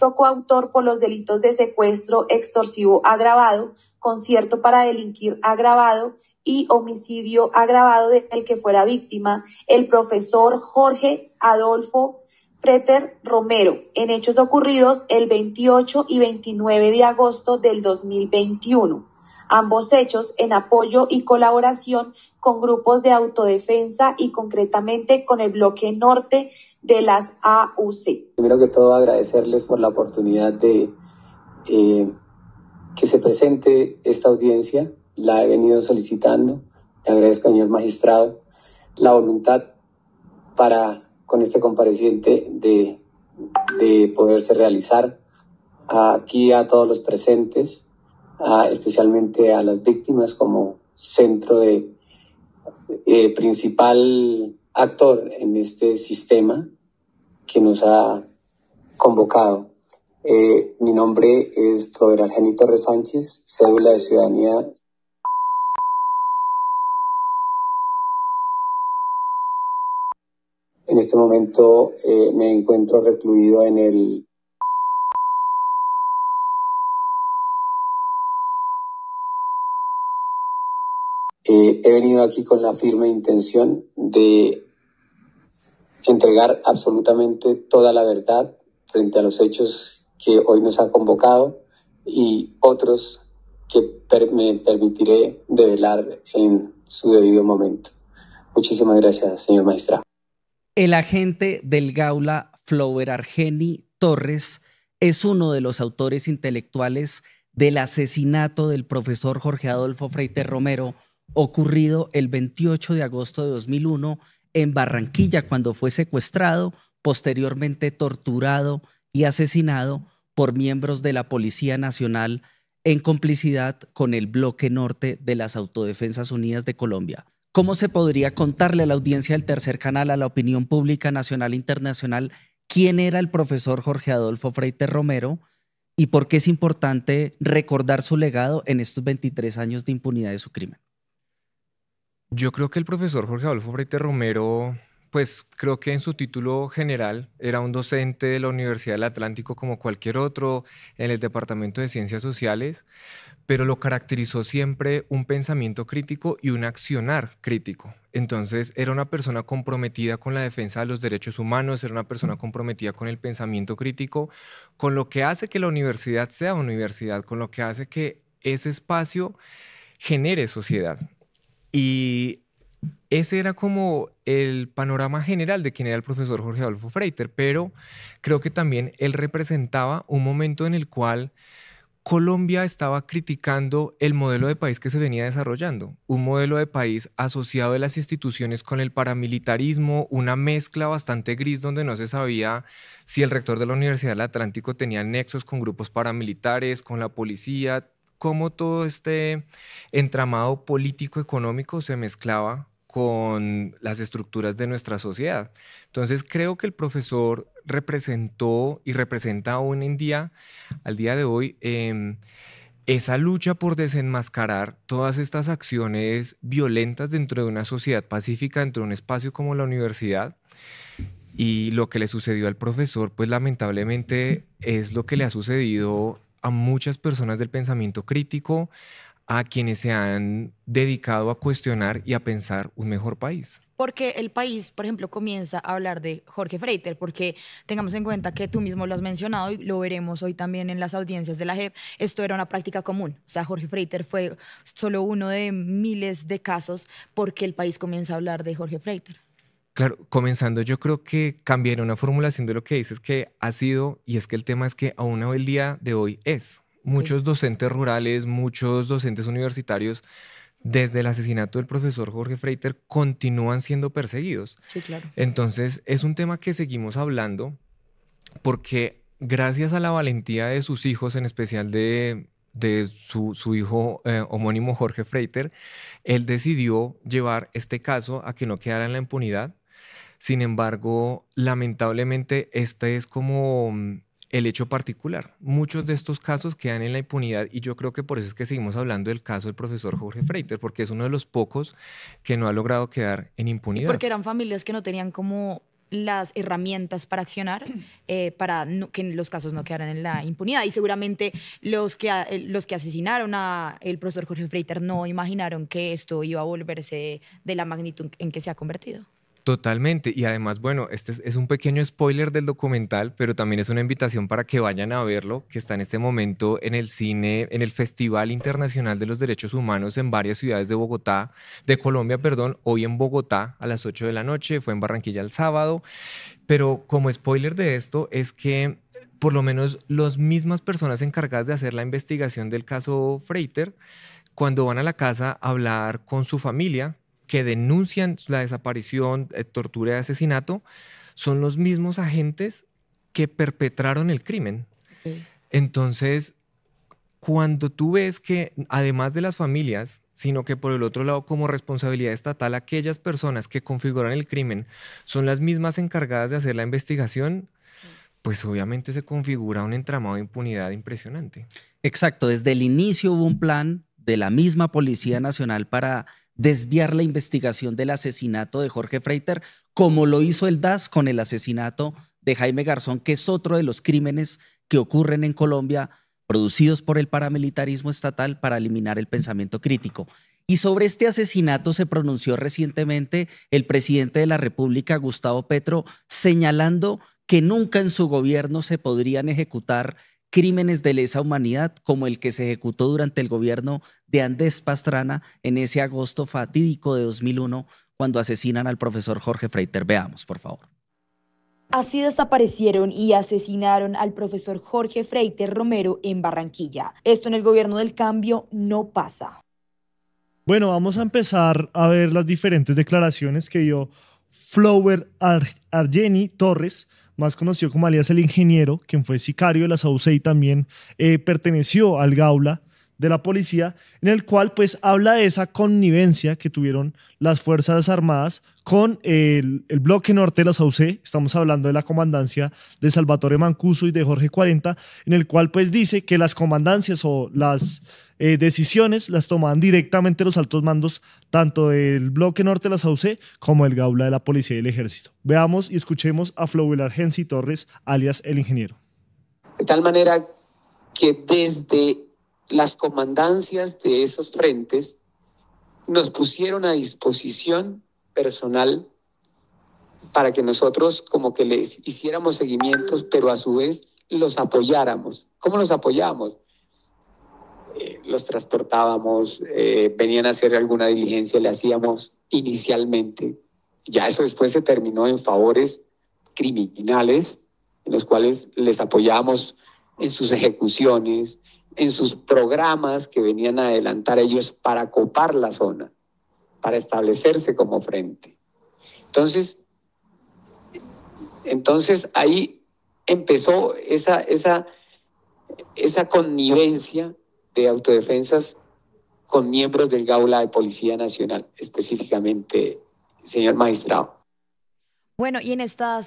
supuesto coautor por los delitos de secuestro extorsivo agravado, concierto para delinquir agravado y homicidio agravado del que fuera víctima el profesor Jorge Adolfo Freiter Romero, en hechos ocurridos el 28 y 29 de agosto del 2021. Ambos hechos en apoyo y colaboración con grupos de autodefensa y concretamente con el bloque norte de las AUC. Primero que todo, agradecerles por la oportunidad de que se presente esta audiencia. La he venido solicitando. Le agradezco, señor magistrado, la voluntad con este compareciente de poderse realizar. Aquí a todos los presentes, especialmente a las víctimas como centro de principal actor en este sistema que nos ha convocado. Mi nombre es Robert Argeni Torres Sánchez, cédula de ciudadanía. En este momento me encuentro recluido en el he venido aquí con la firme intención de entregar absolutamente toda la verdad frente a los hechos que hoy nos ha convocado y otros que me permitiré develar en su debido momento. Muchísimas gracias, señor magistrado. El agente del Gaula, Flower Argeni Torres, es uno de los autores intelectuales del asesinato del profesor Jorge Adolfo Freiter Romero, ocurrido el 28 de agosto de 2001 en Barranquilla, cuando fue secuestrado, posteriormente torturado y asesinado por miembros de la Policía Nacional en complicidad con el Bloque Norte de las Autodefensas Unidas de Colombia. ¿Cómo se podría contarle a la audiencia del Tercer Canal, a la opinión pública nacional e internacional, quién era el profesor Jorge Adolfo Freiter Romero y por qué es importante recordar su legado en estos 23 años de impunidad de su crimen? Yo creo que el profesor Jorge Adolfo Freiter Romero, pues creo que en su título general era un docente de la Universidad del Atlántico como cualquier otro en el Departamento de Ciencias Sociales, pero lo caracterizó siempre un pensamiento crítico y un accionar crítico. Entonces era una persona comprometida con la defensa de los derechos humanos, era una persona comprometida con el pensamiento crítico, con lo que hace que la universidad sea universidad, con lo que hace que ese espacio genere sociedad. Y ese era como el panorama general de quién era el profesor Jorge Adolfo Freiter, pero creo que también él representaba un momento en el cual Colombia estaba criticando el modelo de país que se venía desarrollando, un modelo de país asociado a las instituciones con el paramilitarismo, una mezcla bastante gris donde no se sabía si el rector de la Universidad del Atlántico tenía nexos con grupos paramilitares, con la policía, cómo todo este entramado político-económico se mezclaba con las estructuras de nuestra sociedad. Entonces creo que el profesor representó y representa aún en día, al día de hoy, esa lucha por desenmascarar todas estas acciones violentas dentro de una sociedad pacífica, dentro de un espacio como la universidad. Y lo que le sucedió al profesor, pues lamentablemente es lo que le ha sucedido a muchas personas del pensamiento crítico, a quienes se han dedicado a cuestionar y a pensar un mejor país. Porque el país, por ejemplo, comienza a hablar de Jorge Freiter, porque tengamos en cuenta que tú mismo lo has mencionado y lo veremos hoy también en las audiencias de la JEP, esto era una práctica común. O sea, Jorge Freiter fue solo uno de miles de casos porque el país comienza a hablar de Jorge Freiter. Claro, comenzando, yo creo que cambiaría una formulación de lo que dices que ha sido, y es que el tema es que aún el día de hoy es. Muchos docentes rurales, muchos docentes universitarios, desde el asesinato del profesor Jorge Freiter, continúan siendo perseguidos. Sí, claro. Entonces, es un tema que seguimos hablando porque gracias a la valentía de sus hijos, en especial de su hijo homónimo Jorge Freiter, él decidió llevar este caso a que no quedara en la impunidad. Sin embargo, lamentablemente, este es como el hecho particular. Muchos de estos casos quedan en la impunidad y yo creo que por eso es que seguimos hablando del caso del profesor Jorge Freiter, porque es uno de los pocos que no ha logrado quedar en impunidad. Y porque eran familias que no tenían como las herramientas para accionar, para que los casos no quedaran en la impunidad. Y seguramente los que asesinaron a el profesor Jorge Freiter no imaginaron que esto iba a volverse de la magnitud en que se ha convertido. Totalmente. Y además, bueno, este es un pequeño spoiler del documental, pero también es una invitación para que vayan a verlo, que está en este momento en el cine, en el Festival Internacional de los Derechos Humanos en varias ciudades de Bogotá, de Colombia, perdón, hoy en Bogotá a las 8 de la noche, fue en Barranquilla el sábado. Pero como spoiler de esto es que por lo menos las mismas personas encargadas de hacer la investigación del caso Freiter, cuando van a la casa a hablar con su familia, que denuncian la desaparición, tortura y asesinato, son los mismos agentes que perpetraron el crimen. Okay. Entonces, cuando tú ves que además de las familias, sino que por el otro lado como responsabilidad estatal, aquellas personas que configuran el crimen son las mismas encargadas de hacer la investigación, pues obviamente se configura un entramado de impunidad impresionante. Exacto, desde el inicio hubo un plan de la misma Policía Nacional para desviar la investigación del asesinato de Jorge Freiter, como lo hizo el DAS con el asesinato de Jaime Garzón, que es otro de los crímenes que ocurren en Colombia, producidos por el paramilitarismo estatal para eliminar el pensamiento crítico. Y sobre este asesinato se pronunció recientemente el presidente de la República, Gustavo Petro, señalando que nunca en su gobierno se podrían ejecutar crímenes de lesa humanidad como el que se ejecutó durante el gobierno de Andrés Pastrana en ese agosto fatídico de 2001, cuando asesinan al profesor Jorge Freiter. Veamos, por favor. Así desaparecieron y asesinaron al profesor Jorge Freiter Romero en Barranquilla. Esto en el gobierno del cambio no pasa. Bueno, vamos a empezar a ver las diferentes declaraciones que dio Flower Argeni Torres, más conocido como alias el ingeniero, quien fue sicario de la SAUC y también perteneció al Gaula de la policía, en el cual pues habla de esa connivencia que tuvieron las Fuerzas Armadas con el bloque norte de la SAUC. Estamos hablando de la comandancia de Salvatore Mancuso y de Jorge 40, en el cual pues dice que las comandancias o las decisiones las tomaban directamente los altos mandos tanto del bloque norte de la SAUC como del Gaula de la Policía y el Ejército. Veamos y escuchemos a Flower Argeni Torres, alias el ingeniero. De tal manera que desde las comandancias de esos frentes nos pusieron a disposición personal para que nosotros como que les hiciéramos seguimientos, pero a su vez los apoyáramos. ¿Cómo los apoyábamos? Los transportábamos, venían a hacer alguna diligencia, le hacíamos inicialmente. Ya eso después se terminó en favores criminales, en los cuales les apoyábamos en sus ejecuciones, en sus programas que venían a adelantar ellos para copar la zona, para establecerse como frente. Entonces ahí empezó esa connivencia de autodefensas con miembros del Gaula de Policía Nacional, específicamente, señor magistrado. Bueno, y en esta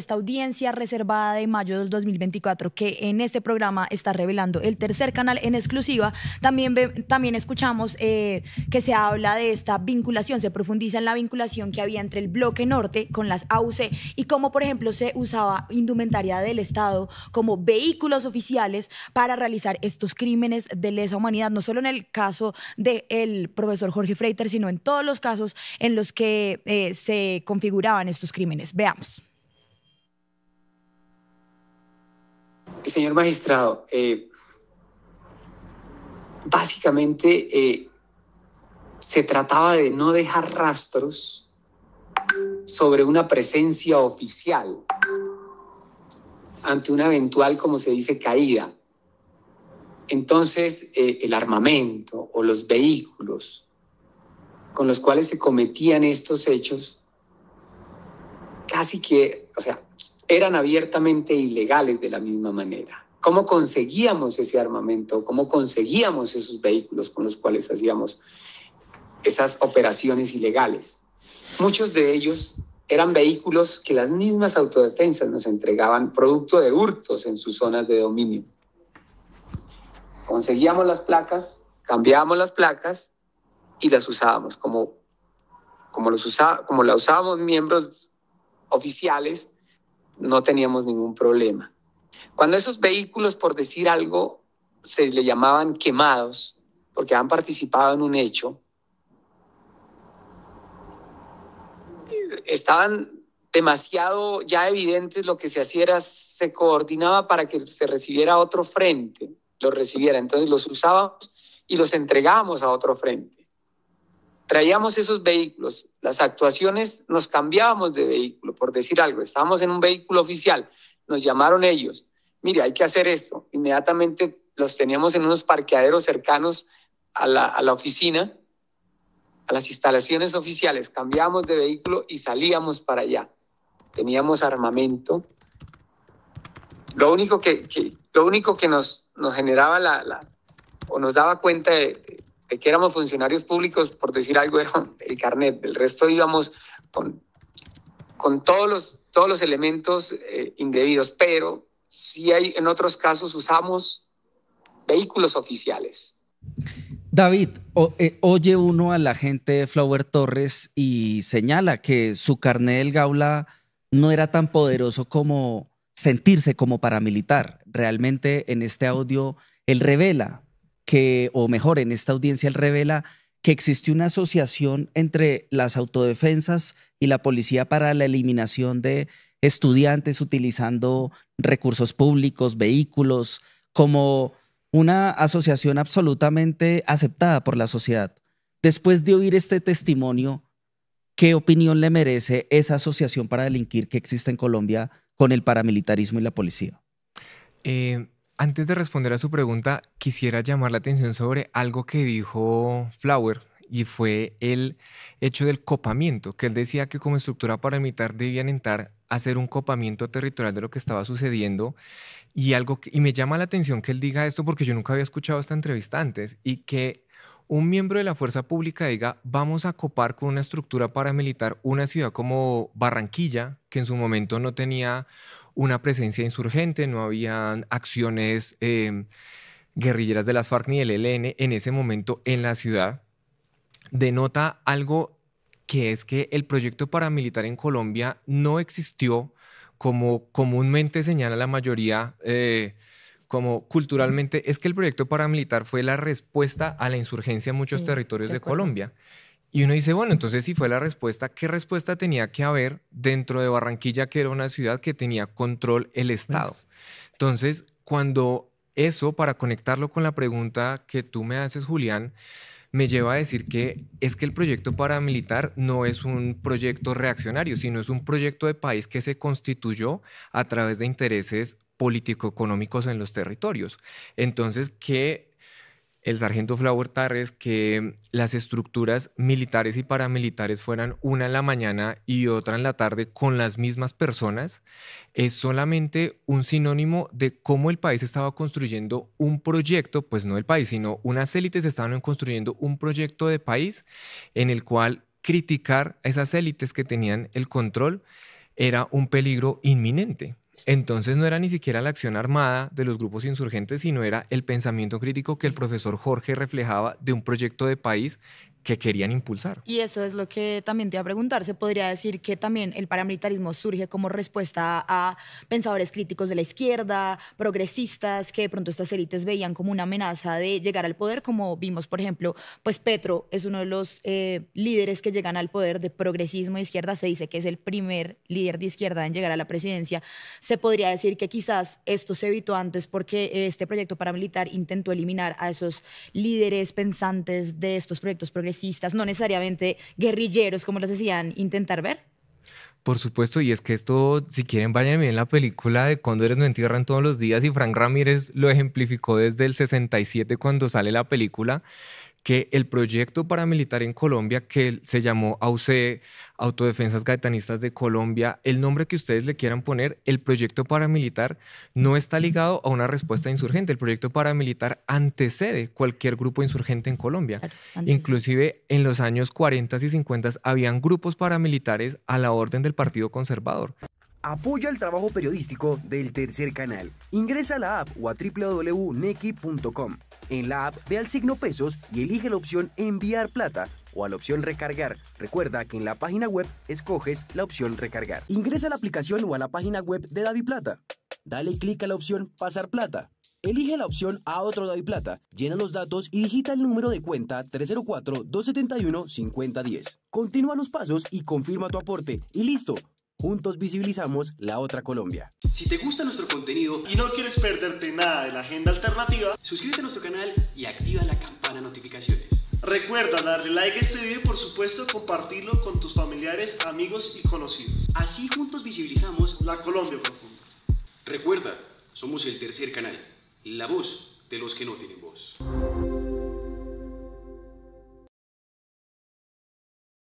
audiencia reservada de mayo del 2024, que en este programa está revelando el Tercer Canal en exclusiva, también escuchamos que se habla de esta vinculación, se profundiza en la vinculación que había entre el bloque norte con las AUC y cómo, por ejemplo, se usaba indumentaria del Estado como vehículos oficiales para realizar estos crímenes de lesa humanidad, no solo en el caso del profesor Jorge Freiter, sino en todos los casos en los que se configuraban estos crímenes. Veamos. Señor magistrado, básicamente se trataba de no dejar rastros sobre una presencia oficial ante una eventual, como se dice, caída. Entonces, el armamento o los vehículos con los cuales se cometían estos hechos casi que, eran abiertamente ilegales de la misma manera. ¿Cómo conseguíamos ese armamento? ¿Cómo conseguíamos esos vehículos con los cuales hacíamos esas operaciones ilegales? Muchos de ellos eran vehículos que las mismas autodefensas nos entregaban producto de hurtos en sus zonas de dominio. Conseguíamos las placas, cambiábamos las placas y las usábamos como la usábamos miembros oficiales, no teníamos ningún problema. Cuando esos vehículos, por decir algo, se le llamaban quemados, porque han participado en un hecho, estaban demasiado ya evidentes, lo que se hacía era, se coordinaba para que se recibiera otro frente, los recibiera, entonces los usábamos y los entregábamos a otro frente. Traíamos esos vehículos, las actuaciones, nos cambiábamos de vehículo, por decir algo, estábamos en un vehículo oficial, nos llamaron ellos, mire, hay que hacer esto, inmediatamente los teníamos en unos parqueaderos cercanos a la oficina, a las instalaciones oficiales, cambiábamos de vehículo y salíamos para allá. Teníamos armamento. Lo único que nos generaba o nos daba cuenta de que éramos funcionarios públicos, por decir algo, era el carnet. Del resto íbamos con todos los elementos indebidos, pero sí en otros casos usamos vehículos oficiales. David, oye uno a la gente de Flower Torres y señala que su carnet del Gaula no era tan poderoso como sentirse como paramilitar. Realmente en este audio él revela que, o mejor, en esta audiencia él revela que existe una asociación entre las autodefensas y la policía para la eliminación de estudiantes utilizando recursos públicos, vehículos, como una asociación absolutamente aceptada por la sociedad. Después de oír este testimonio, ¿qué opinión le merece esa asociación para delinquir que existe en Colombia con el paramilitarismo y la policía? Antes de responder a su pregunta, quisiera llamar la atención sobre algo que dijo Flower, y fue el hecho del copamiento, que él decía que como estructura paramilitar debían entrar a hacer un copamiento territorial de lo que estaba sucediendo, y me llama la atención que él diga esto porque yo nunca había escuchado esta entrevista antes, y que un miembro de la fuerza pública diga, vamos a copar con una estructura paramilitar una ciudad como Barranquilla, que en su momento no tenía una presencia insurgente, no habían acciones guerrilleras de las FARC ni del ELN en ese momento en la ciudad, denota algo, que es que el proyecto paramilitar en Colombia no existió como comúnmente señala la mayoría, como culturalmente, es que el proyecto paramilitar fue la respuesta a la insurgencia en muchos territorios de Colombia. Y uno dice, bueno, entonces si fue la respuesta, ¿qué respuesta tenía que haber dentro de Barranquilla, que era una ciudad que tenía control el Estado? Entonces, cuando eso, para conectarlo con la pregunta que tú me haces, Julián, me lleva a decir que es que el proyecto paramilitar no es un proyecto reaccionario, sino es un proyecto de país que se constituyó a través de intereses político-económicos en los territorios. Entonces, que el sargento Flower Torres, que las estructuras militares y paramilitares fueran una en la mañana y otra en la tarde con las mismas personas, es solamente un sinónimo de cómo el país estaba construyendo un proyecto, pues no el país, sino unas élites estaban construyendo un proyecto de país en el cual criticar a esas élites que tenían el control era un peligro inminente. Entonces no era ni siquiera la acción armada de los grupos insurgentes, sino era el pensamiento crítico que el profesor Jorge reflejaba de un proyecto de país que querían impulsar. Y eso es lo que también te iba a preguntar. Se podría decir que también el paramilitarismo surge como respuesta a pensadores críticos de la izquierda, progresistas, que de pronto estas élites veían como una amenaza de llegar al poder, como vimos, por ejemplo, pues Petro es uno de los líderes que llegan al poder de progresismo de izquierda. Se dice que es el primer líder de izquierda en llegar a la presidencia. Se podría decir que quizás esto se evitó antes porque este proyecto paramilitar intentó eliminar a esos líderes pensantes de estos proyectos progresistas, no necesariamente guerrilleros como los decían intentar ver. Por supuesto, y es que esto, si quieren, vayan a ver la película de Cóndores no entierran todos los días, y Frank Ramírez lo ejemplificó desde el 67 cuando sale la película, que el proyecto paramilitar en Colombia, que se llamó AUC, Autodefensas Gaetanistas de Colombia, el nombre que ustedes le quieran poner, el proyecto paramilitar no está ligado a una respuesta insurgente. El proyecto paramilitar antecede cualquier grupo insurgente en Colombia. Claro, inclusive en los años 40 y 50 habían grupos paramilitares a la orden del Partido Conservador. Apoya el trabajo periodístico del Tercer Canal. Ingresa a la app o a www.nequi.com. En la app ve al signo pesos y elige la opción enviar plata o a la opción recargar. Recuerda que en la página web escoges la opción recargar. Ingresa a la aplicación o a la página web de DaviPlata. Dale clic a la opción pasar plata. Elige la opción a otro DaviPlata, llena los datos y digita el número de cuenta 304-271-5010. Continúa los pasos y confirma tu aporte y listo. Juntos visibilizamos la otra Colombia. Si te gusta nuestro contenido Y no quieres perderte nada de la agenda alternativa, suscríbete a nuestro canal y activa la campana de notificaciones. recuerda darle like a este video y por supuesto compartirlo con tus familiares, amigos y conocidos. Así juntos visibilizamos La Colombia profunda. Recuerda, somos el tercer canal, la voz de los que no tienen voz.